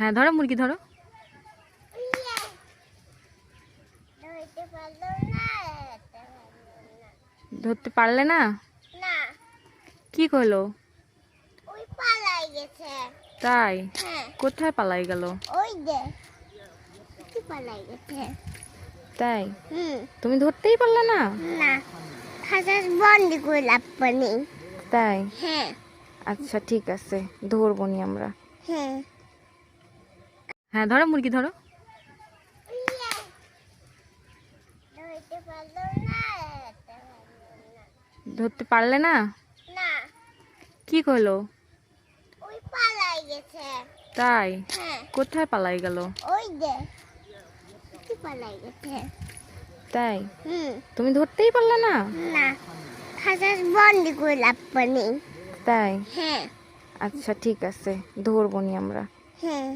হ্যাঁ ধরো, মুরগি ধরো। ধরতে পারলে না? না, কি করলো? ওই পালাই গেছে। তাই? হ্যাঁ, কোথায় পালাই গেল? ওই যে কি পালাই গেছে। তাই? হুম, তুমি ধরতেই পারলে না? না, খাঁচা বন্দি করে লাভ পানি। তাই? হ্যাঁ, আচ্ছা ঠিক আছে, ধরবো নি আমরা। হ্যাঁ। হ্যাঁ ধরো, মুরগি ধরো। ধরতে পারলো না। ধরতে পারলে না? না, কি করলো? ওই পালাই গেছে। তাই? হ্যাঁ, কোথায় পালাই গেল? ওই যে কি পালাই গেছে। তাই? হুম, তুমি ধরতেই পারলে না? না, খাঁচা বন্দি করে লাভ পানি। তাই? হ্যাঁ, আচ্ছা ঠিক আছে, ধরবো নি আমরা। হ্যাঁ।